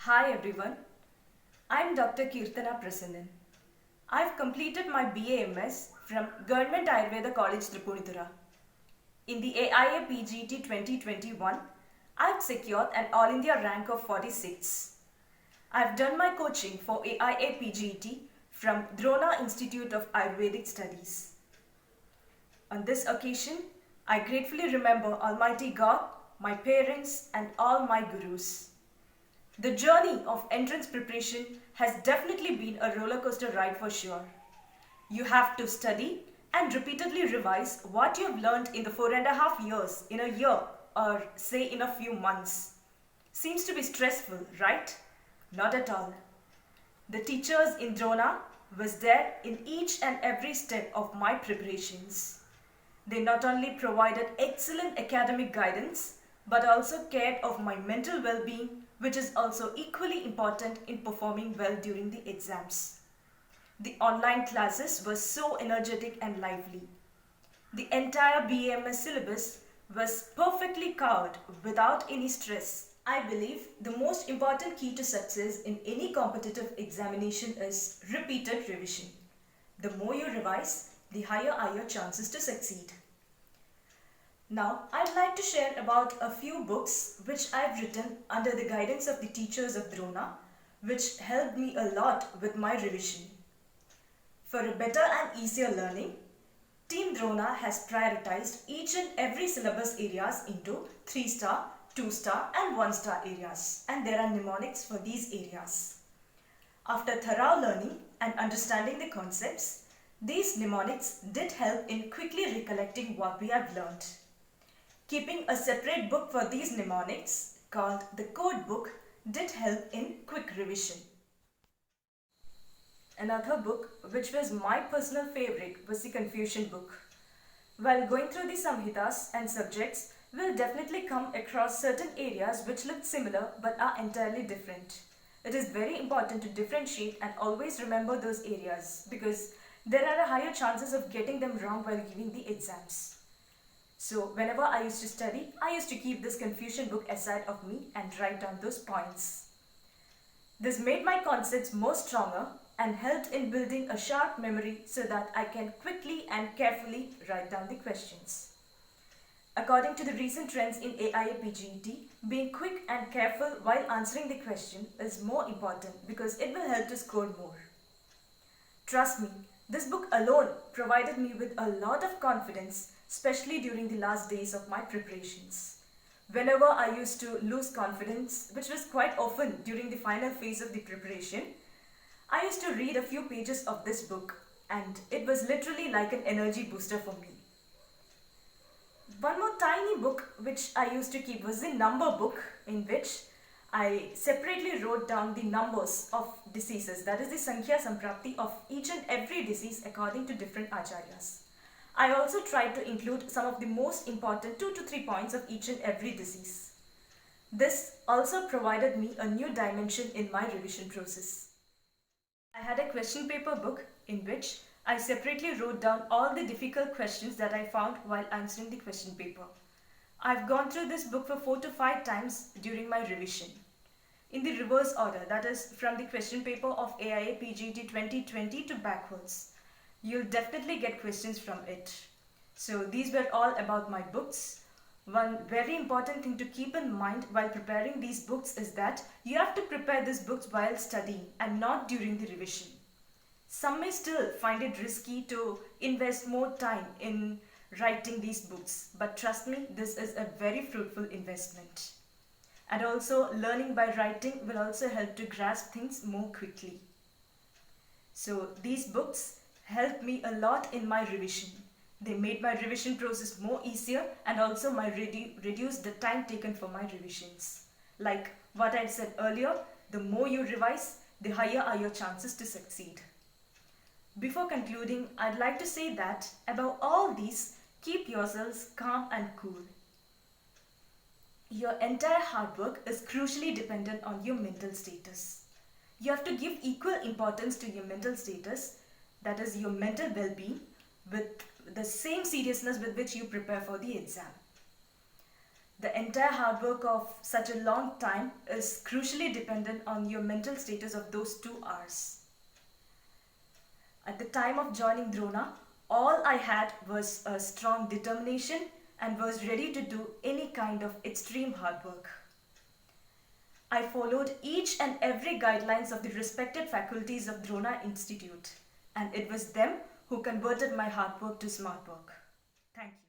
Hi everyone, I'm Dr. Kirtana Prasannan. I've completed my BA/MS from Government Ayurveda College Tripunithura. In the AIA PGT 2021, I've secured an All India rank of 46. I've done my coaching for AIA PGT from Drona Institute of Ayurvedic Studies. On this occasion, I gratefully remember Almighty God, my parents, and all my gurus. The journey of entrance preparation has definitely been a roller coaster ride for sure. You have to study and repeatedly revise what you have learned in the 4.5 years, in a year, or say in a few months. Seems to be stressful, right? Not at all. The teachers in Drona was there in each and every step of my preparations. They not only provided excellent academic guidance, but also cared of my mental well-being, which is also equally important in performing well during the exams. The online classes were so energetic and lively. The entire BAMS syllabus was perfectly covered without any stress. I believe the most important key to success in any competitive examination is repeated revision. The more you revise, the higher are your chances to succeed. Now, I'd like to share about a few books which I've written under the guidance of the teachers of Drona, which helped me a lot with my revision. For a better and easier learning, Team Drona has prioritized each and every syllabus areas into 3-star, 2-star and 1-star areas, and there are mnemonics for these areas. After thorough learning and understanding the concepts, these mnemonics did help in quickly recollecting what we have learned. Keeping a separate book for these mnemonics, called the code book, did help in quick revision. Another book, which was my personal favorite, was the Confucian book. While going through the Samhitas and subjects, we'll definitely come across certain areas which look similar but are entirely different. It is very important to differentiate and always remember those areas because there are higher chances of getting them wrong while giving the exams. So whenever I used to study, I used to keep this Confucian book aside of me and write down those points. This made my concepts more stronger and helped in building a sharp memory so that I can quickly and carefully write down the questions. According to the recent trends in AIA-PGET, being quick and careful while answering the question is more important because it will help to score more. Trust me, this book alone provided me with a lot of confidence, especially during the last days of my preparations. Whenever I used to lose confidence, which was quite often during the final phase of the preparation, I used to read a few pages of this book and it was literally like an energy booster for me. One more tiny book which I used to keep was the number book, in which I separately wrote down the numbers of diseases, that is the Sankhya Samprapti of each and every disease according to different acharyas. I also tried to include some of the most important 2 to 3 points of each and every disease. This also provided me a new dimension in my revision process. I had a question paper book in which I separately wrote down all the difficult questions that I found while answering the question paper. I've gone through this book for 4 to 5 times during my revision. In the reverse order, that is from the question paper of AIA PGT 2020 to backwards. You'll definitely get questions from it. So these were all about my books. One very important thing to keep in mind while preparing these books is that you have to prepare these books while studying and not during the revision. Some may still find it risky to invest more time in writing these books, but trust me, this is a very fruitful investment. And also, learning by writing will also help to grasp things more quickly. So these books helped me a lot in my revision. They made my revision process more easier and also reduced the time taken for my revisions. Like what I said earlier, the more you revise, the higher are your chances to succeed. Before concluding, I'd like to say that above all these, keep yourselves calm and cool. Your entire hard work is crucially dependent on your mental status. You have to give equal importance to your mental status, that is your mental well-being, with the same seriousness with which you prepare for the exam. The entire hard work of such a long time is crucially dependent on your mental status of those 2 hours. At the time of joining Drona, all I had was a strong determination and was ready to do any kind of extreme hard work. I followed each and every guidelines of the respected faculties of Drona Institute, and it was them who converted my hard work to smart work. Thank you.